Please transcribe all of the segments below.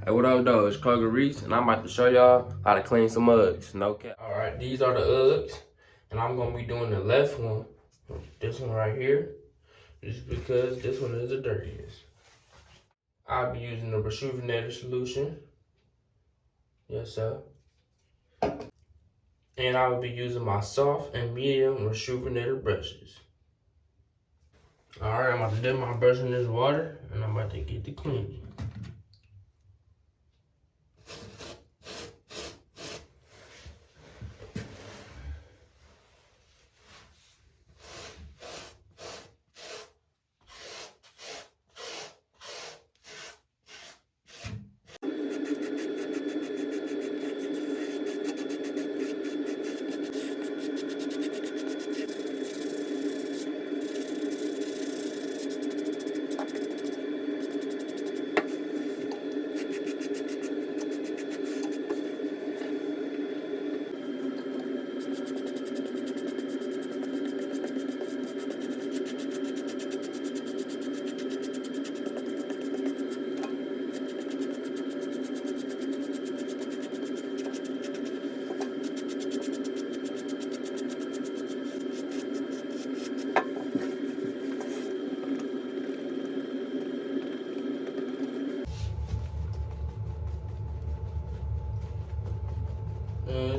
Hey, what up, though? It's Suave.Reese, and I'm about to show y'all how to clean some Uggs. No cap. All right, these are the Uggs, and I'm gonna be doing the left one, this one right here, just because this one is the dirtiest. I'll be using the rejuvenator solution, yes sir, and I will be using my soft and medium rejuvenator brushes. All right, I'm about to dip my brush in this water, and I'm about to get the cleaning.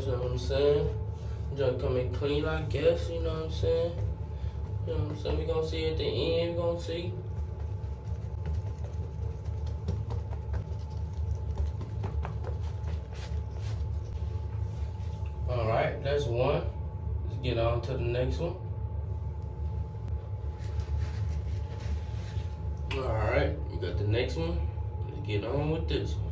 You know what I'm saying? Just coming clean, I guess, you know what I'm saying? You know what I'm saying? We gonna see at the end, we gonna see. Alright, that's one. Let's get on to the next one. Alright, we got the next one. Let's get on with this one.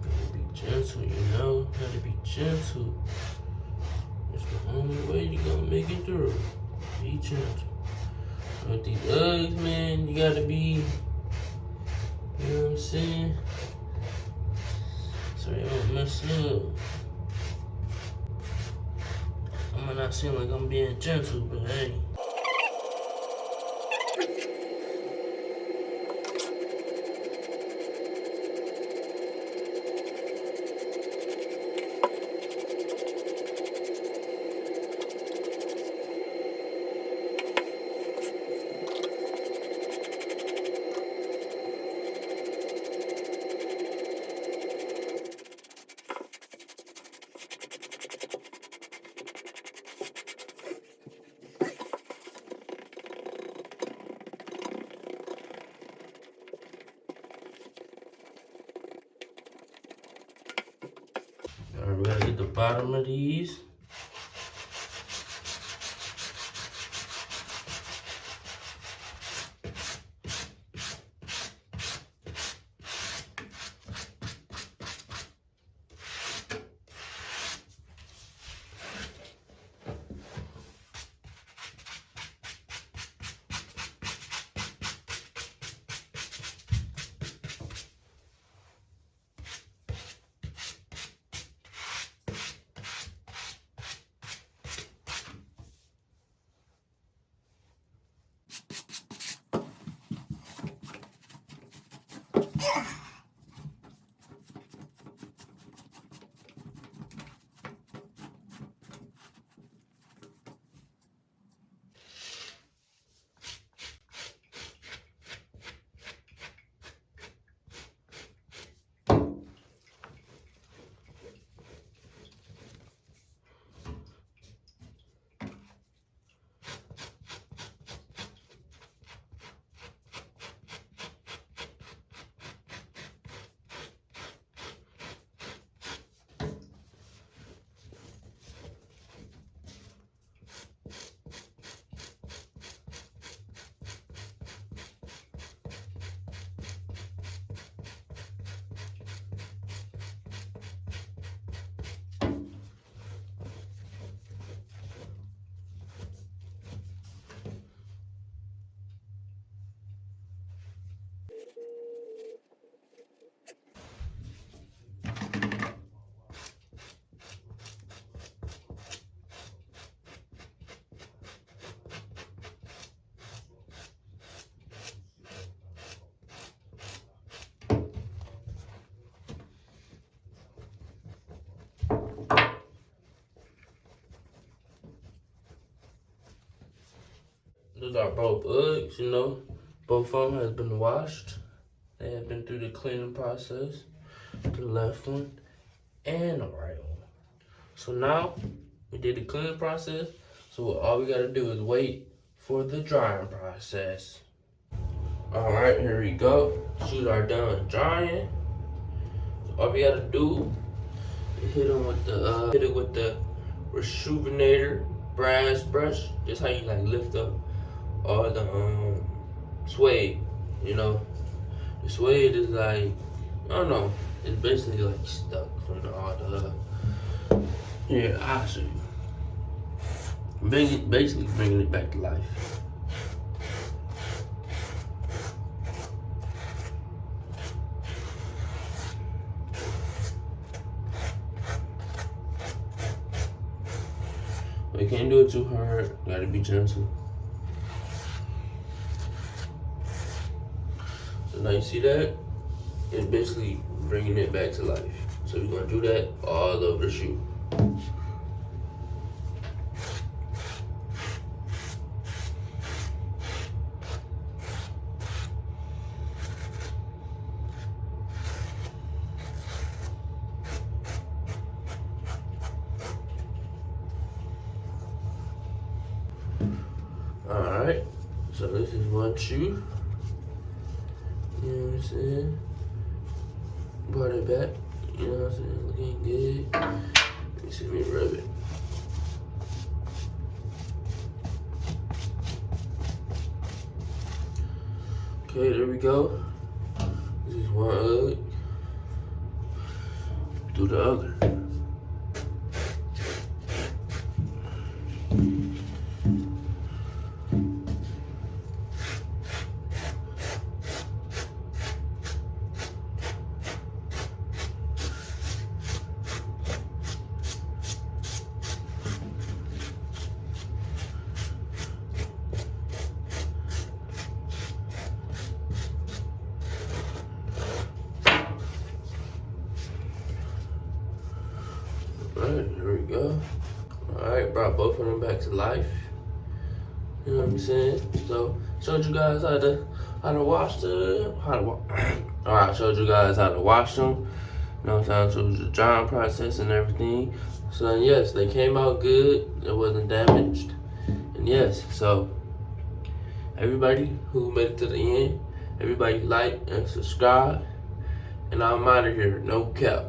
Gotta be gentle, you know? Gotta be gentle. It's the only way you gonna make it through. Be gentle. With these Uggs, man, you gotta be, you know what I'm saying? So you don't mess up. I might not seem like I'm being gentle, but hey. Alright, we gotta get the bottom of these. Those are both Uggs, you know. Both of them has been washed. They have been through the cleaning process. The left one and the right one. So now we did the cleaning process. So all we gotta do is wait for the drying process. All right, here we go. Shoes are done drying. So all we gotta do is hit it with the Rejuvenator brass brush. Just how you like lift up all the suede. You know, the suede is like, I don't know. It's basically like stuck from all the. Yeah, I'll show you. Basically bringing it back to life. But you can't do it too hard. Gotta be gentle. So now you see that? It's basically bringing it back to life. So we're gonna do that all over the shoe. Alright, so this is one shoe. You know what I'm saying? Brought it back. You know what I'm saying? Looking good. Let me see me rub it. Okay, there we go. This is one Ugg. Do the other. Alright, here we go. Alright, brought both of them back to life. You know what I'm saying? So, showed you guys how to wash Alright, showed you guys how to wash them. You know what I'm saying? Showed you the drying process and everything. So, yes, they came out good. It wasn't damaged. And yes, so, everybody who made it to the end, everybody like and subscribe. And I'm out of here. No cap.